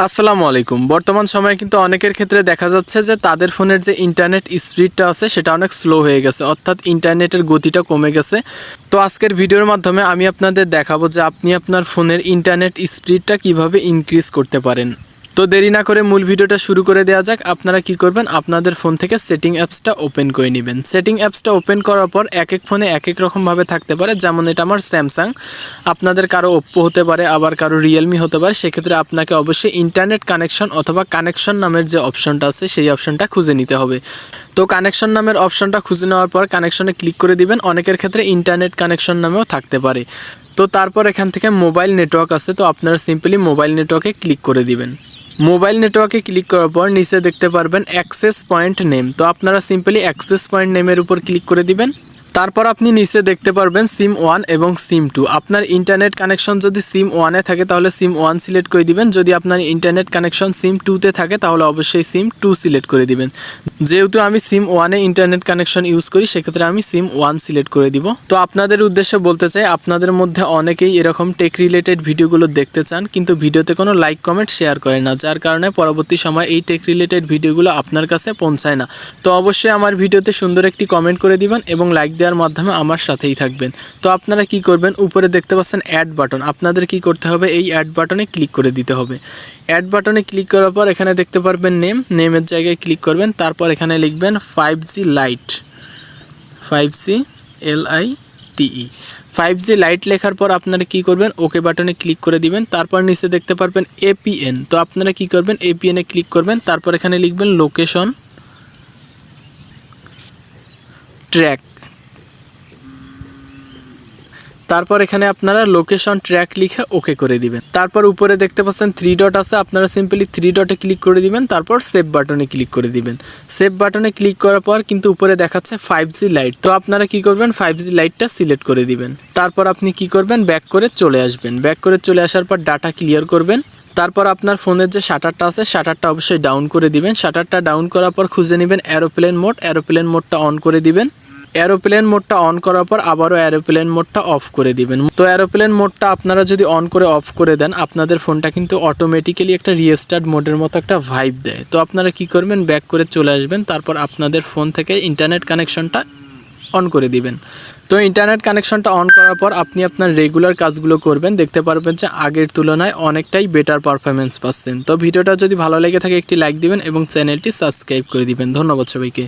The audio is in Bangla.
আসসালামু আলাইকুম। বর্তমান সময়ে কিন্তু অনেকের ক্ষেত্রে দেখা যাচ্ছে যে তাদের ফোনের যে ইন্টারনেট স্পিডটা আছে সেটা অনেক স্লো হয়ে গেছে, অর্থাৎ ইন্টারনেটের গতিটা কমে গেছে। তো আজকের ভিডিওর মাধ্যমে আমি আপনাদের দেখাবো যে আপনি আপনার ফোনের ইন্টারনেট স্পিডটা কিভাবে ইনক্রিজ করতে পারেন। তো দেরি না করে মূল ভিডিওটা শুরু করে দেওয়া যাক। আপনারা কি করবেন, আপনাদের ফোন থেকে সেটিং অ্যাপসটা ওপেন করে নেবেন। সেটিং অ্যাপসটা ওপেন করার পর এক এক ফোনে এক এক রকমভাবে থাকতে পারে, যেমন এটা আমার স্যামসাং, আপনাদের কারো ওপ্পো হতে পারে, আবার কারো রিয়েলমি হতে পারে। সেক্ষেত্রে আপনাকে অবশ্যই ইন্টারনেট কানেকশন অথবা কানেকশন নামের যে অপশনটা আছে সেই অপশনটা খুঁজে নিতে হবে। তো কানেকশন নামের অপশনটা খুঁজে নেওয়ার পর কানেকশনে ক্লিক করে দিবেন। অনেকের ক্ষেত্রে ইন্টারনেট কানেকশন নামেও থাকতে পারে। তো তারপর এখান থেকে মোবাইল নেটওয়ার্ক আছে, তো আপনারা সিম্পলি মোবাইল নেটওয়ার্কে ক্লিক করে দিবেন। মোবাইল নেটওয়ার্কে ক্লিক করার পর নিচে দেখতে পারবেন অ্যাক্সেস পয়েন্ট নেম, তো আপনারা সিম্পলি অ্যাক্সেস পয়েন্ট নেমের উপর ক্লিক করে দিবেন। তারপর আপনি নিচে দেখতে পারবেন সিম 1 এবং সিম 2। আপনার ইন্টারনেট কানেকশন যদি সিম 1-এ থাকে তাহলে সিম 1 সিলেক্ট করে দিবেন। যদি আপনার ইন্টারনেট কানেকশন সিম 2-তে থাকে তাহলে অবশ্যই সিম 2 সিলেক্ট করে দিবেন। যেহেতু আমি সিম 1-এ ইন্টারনেট কানেকশন ইউজ করি, সেক্ষেত্রে আমি সিম 1 সিলেক্ট করে দিব। তো আপনাদের উদ্দেশ্যে বলতে চাই, আপনাদের মধ্যে অনেকেই এরকম টেক রিলেটেড ভিডিওগুলো দেখতে চান, কিন্তু ভিডিওতে কোনো লাইক কমেন্ট শেয়ার করে না, যার কারণে পরবর্তী সময় এই টেক রিলেটেড ভিডিওগুলো আপনার কাছে পৌঁছায় না। তো অবশ্যই আমার ভিডিওতে সুন্দর একটি কমেন্ট করে দিবেন এবং লাইক দেওয়ার মাধ্যমে আমার সাথেই থাকবেন। তো আপনারা কি করবেন, উপরে দেখতে পাচ্ছেন অ্যাড বাটন, আপনাদের কি করতে হবে, এই অ্যাড বাটনে ক্লিক করে দিতে হবে। অ্যাড বাটনে ক্লিক করার পর এখানে দেখতে পারবেন নেমের জায়গায় ক্লিক করবেন। তারপর এখানে লিখবেন 5G light, 5G LITE, 5G light লেখার পর আপনারা কি করবেন, ওকে বাটনে ক্লিক করে দিবেন। তারপর নিচে দেখতে পারবেন APN, তো আপনারা কি করবেন, APN-এ ক্লিক করবেন। তারপর এখানে লিখবেন লোকেশন ট্র্যাক, তারপর এখানে আপনারা লোকেশন ট্র্যাক লিখে ওকে করে দিবেন। তারপর উপরে দেখতে পাচ্ছেন 3 ডট আছে, আপনারা সিম্পলি 3 ডটে ক্লিক করে দিবেন। তারপর সেভ বাটনে ক্লিক করে দিবেন। সেভ বাটনে ক্লিক করার পর কিন্তু উপরে দেখাচ্ছে 5G লাইট, তো আপনারা কি করবেন, 5G লাইটটা সিলেক্ট করে দিবেন। তারপর আপনি কি করবেন, ব্যাক করে চলে আসবেন। ব্যাক করে চলে আসার পর ডাটা ক্লিয়ার করবেন। তারপর আপনার ফোনের যে শাটারটা আছে শাটারটা অবশ্যই ডাউন করে দিবেন। শাটারটা ডাউন করার পর খুঁজে নেবেন এরোপ্লেন মোড, এরোপ্লেন মোডটা অন করে দিবেন। এরোপ্লেন মোডটা অন করার পর আবারও এরোপ্লেন মোডটা অফ করে দিবেন। তো এরোপ্লেন মোডটা আপনারা যদি অন করে অফ করে দেন, আপনাদের ফোনটা কিন্তু অটোমেটিক্যালি একটা রিস্টার্ট মোডের মতো একটা ভাইব দেয়। তো আপনারা কি করবেন, ব্যাক করে চলে আসবেন। তারপর আপনাদের ফোন থেকে ইন্টারনেট কানেকশনটা অন করে দিবেন। তো ইন্টারনেট কানেকশনটা অন করার পর আপনি আপনার রেগুলার কাজগুলো করবেন, দেখতে পারবেন যে আগের তুলনায় অনেকটাই বেটার পারফরমেন্স পাচ্ছেন। তো ভিডিওটা যদি ভালো লেগে থাকে একটি লাইক দিবেন এবং চ্যানেলটি সাবস্ক্রাইব করে দিবেন। ধন্যবাদ সবাইকে।